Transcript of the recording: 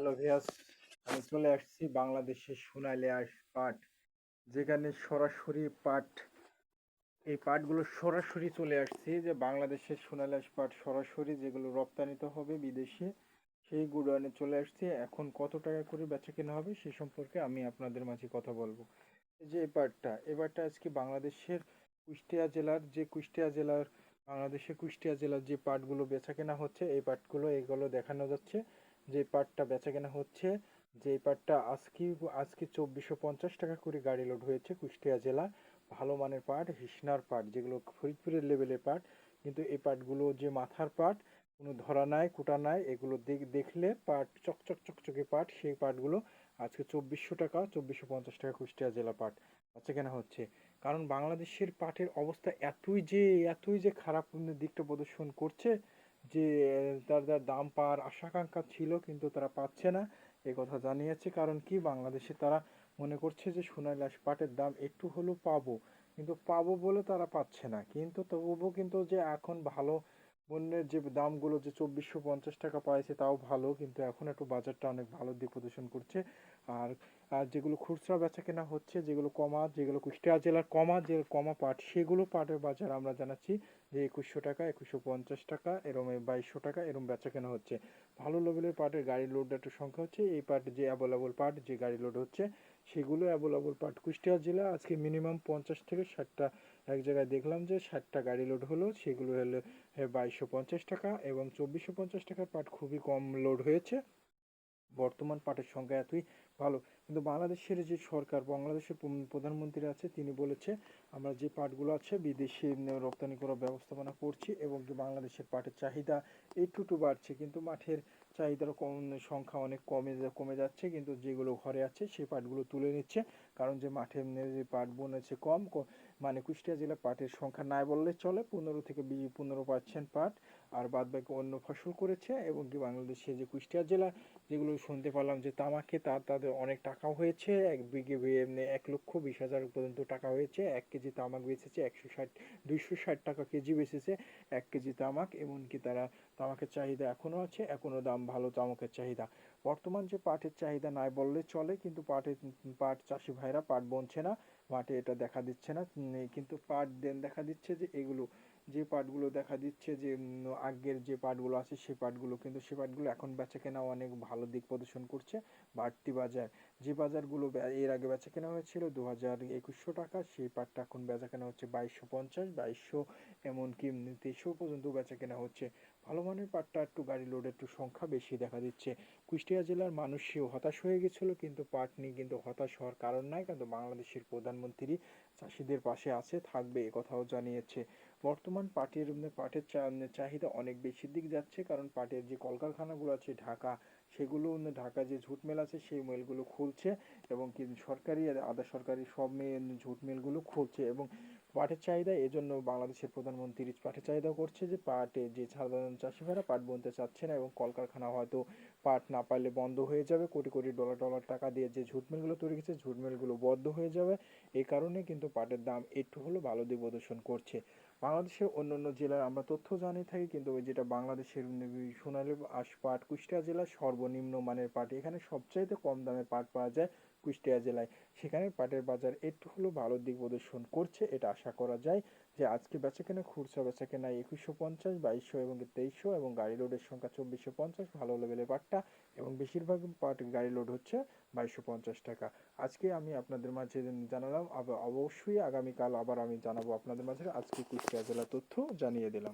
Hello viewers, আমি চলে আসছি বাংলাদেশের সোনালী আঁশ পাট, যেখানে সরাসরি পাট, এই পাটগুলো সরাসরি চলে আসছে, যে বাংলাদেশের সোনালী আঁশ পাট সরাসরি যেগুলো রপ্তানিত হবে বিদেশে, সেই গুডাউনে চলে আসছে। এখন কত টাকা করে বেচা কেনা হবে সে সম্পর্কে আমি আপনাদের মাঝে কথা বলবো। এই যে এই পাটটা আজকে বাংলাদেশের কুষ্টিয়া জেলার বাংলাদেশের কুষ্টিয়া জেলার যে পাটগুলো বেচা কেনা হচ্ছে, এই পাটগুলো এগুলো দেখানো যাচ্ছে। যে পাটটা বেচা কেনা হচ্ছে, যে এই পাটটা আজকে আজকে 2450 টাকা করে গাড়ি লোড হয়েছে কুষ্টিয়া জেলা। ভালো মানের পাট, হিসনার পাট, যেগুলো ফরিদপুরের লেভেলের পাট। কিন্তু এই পাটগুলো যে মাথার পাট, কোনো ধরা নাই কুটা নাই, এগুলো দেখলে পাট চকচক চকচকে পাট, সেই পাটগুলো আজকে 2400 টাকা, 2450 টাকা কুষ্টিয়া জেলা পাট বেচা কেনা হচ্ছে। কারণ বাংলাদেশের পাটের অবস্থা এতই যে খারাপ দিকটা প্রদর্শন করছে, যে তার দাম পাওয়ার আশাকাঙ্ক্ষা ছিল কিন্তু তারা পাচ্ছে না, এই কথা জানিয়েছে। কারণ কি, বাংলাদেশে তারা মনে করছে যে সোনালী আঁশ পাটের দাম একটু হলেও পাবো, কিন্তু পাবো বলে তারা পাচ্ছে না। কিন্তু তবুও কিন্তু যে এখন ভালো পণ্যের যে দামগুলো, যে 2450 টাকা পাইছে তাও ভালো, কিন্তু এখন একটু বাজারটা অনেক ভালো দিক প্রদর্শন করছে। আর আর যেগুলো খুচরা বেচা কেনা হচ্ছে, যেগুলো কুষ্টিয়া জেলার কমা পাট, সেগুলো পাটের বাজার আমরা জানাচ্ছি যে 2100 টাকা, 2150 টাকা, এরম 2200 টাকা এরম বেচা কেনা হচ্ছে। ভালো লেভেলের পাটের গাড়ি লোড একটু সংখ্যা হচ্ছে। এই পাট যে অ্যাভেলেবল পাট যে গাড়ি লোড হচ্ছে, সেগুলো অ্যাভেলেবল পাট কুষ্টিয়া জেলা আজকে মিনিমাম 50 থেকে 60টা, এক জায়গায় দেখলাম যে 60টা গাড়ি লোড হলো, সেগুলো হলো 2250 টাকা। এবং 2450 টাকার পাট খুবই কম লোড হয়েছে। বর্তমান পাটের সংখ্যা এতই ভালো, কিন্তু বাংলাদেশের যে সরকার, বাংলাদেশের প্রধানমন্ত্রী আছে, তিনি বলেছে আমরা যে পাটগুলো আছে বিদেশে রপ্তানি করার ব্যবস্থাপনা করছি, এবং কি বাংলাদেশের পাটের চাহিদা একটু বাড়ছে, কিন্তু মাঠের চাহিদার সংখ্যা অনেক কমে যাচ্ছে। কিন্তু যেগুলো ঘরে আছে সেই পাটগুলো তুলে নিচ্ছে, কারণ যে মাঠে যে পাট বনেছে মানে কুষ্টিয়া জেলা পাটের সংখ্যা নাই বললে চলে, 15% পাট, আর বাদ বাকি অন্য ফসল করেছে। এবং কি বাংলাদেশে যে কুষ্টিয়া জেলা, যেগুলো শুনতে পেলাম যে তামাকে তাদের অনেক টাকা হয়েছে, 1,20,00,000 পর্যন্ত টাকা হয়েছে। 1 কেজি তামাক বেচেছে 260 টাকা কেজি বেচেছে 1 কেজি তামাক। এমনকি তারা তামাকের চাহিদা এখনো আছে, এখনো দাম ভালো তামাকের চাহিদা। বর্তমান যে পাটের চাহিদা নাই বললে চলে, কিন্তু পাট চাষি ভাইরা পাট বুনছে না, মাঠে এটা দেখা দিচ্ছে না। কিন্তু দেখা দিচ্ছে যে এগুলো, যে পাটগুলো দেখা দিচ্ছে যে আগের যে পাটগুলো আছে সেই পাটগুলো, কিন্তু সেই পাটগুলো এখন বেচা কেনা অনেক ভালো দিক প্রদর্শন করছে। বাড়তি বাজার, যে বাজারগুলো এর আগে বেচা কেনা হয়েছিল 2100 টাকা, সেই পাটটা এখন বেচা কেনা হচ্ছে 2250, 2200, এমনকি 2300 পর্যন্ত বেচা কেনা হচ্ছে। ভালো মানের পাটটা একটু গাড়ি লোড একটু সংখ্যা বেশি দেখা দিচ্ছে। কুষ্টিয়া জেলার মানুষও হতাশ হয়ে গেছিল, কিন্তু পাট নিয়ে কিন্তু হতাশ হওয়ার কারণ নাই, কিন্তু বাংলাদেশের প্রধানমন্ত্রী চাষিদের পাশে আছে, থাকবে, এ কথাও জানিয়েছে। বর্তমান পাটের চাহিদা অনেক বেশির দিক যাচ্ছে, কারণ পাটের যে কলকারখানাগুলো আছে ঢাকা, সেগুলো ঢাকা যে ঝুট মিল আছে সেই মিলগুলো খুলছে, এবং কি সরকারি আর আধা সরকারি সব ঝুট মিলগুলো খুলছে। এবং পাটের চাহিদা, এজন্য বাংলাদেশের প্রধানমন্ত্রী পাটের চাহিদা করছে যে পাটে যে সাধারণ চাষি ভাইরা পাট বুনতে চাচ্ছে না, এবং কলকারখানা হয়তো পাট না পাইলে বন্ধ হয়ে যাবে, কোটি কোটি ডলার টাকা দিয়ে যে ঝুট মিলগুলো তৈরি করছে, ঝুট মিলগুলো বন্ধ হয়ে যাবে। এই কারণে কিন্তু পাটের দাম একটু হলেও ভালো দিক প্রদর্শন করছে। বাংলাদেশের অন্যান্য জেলার আমরা তথ্য জানি থাকি, কিন্তু ওই যেটা বাংলাদেশের সোনালী আঁশ পাট কুষ্টিয়া জেলার সর্বনিম্ন মানের পাট, এখানে সবচাইতে কম দামে পাট পাওয়া যায় কুষ্টিয়া জেলায়। সেখানে পাটের বাজার একটু হলেও ভালো দিক প্রদর্শন করছে, এটা আশা করা যায়। যে আজকে বেচাকেনা, খুচরা বেচাকেনা 2150, 2200 এবং 2300, এবং গাড়ি লোডের সংখ্যা 2450 ভালো লেভেলের পাটটা, এবং বেশিরভাগ পাট গাড়ি লোড হচ্ছে 2250 টাকা। আজকে আমি আপনাদের মাঝে জানালাম, আবার অবশ্যই আগামীকাল আবার আমি জানাবো আপনাদের মাঝে। আজকে কুষ্টিয়া জেলার তথ্য জানিয়ে দিলাম।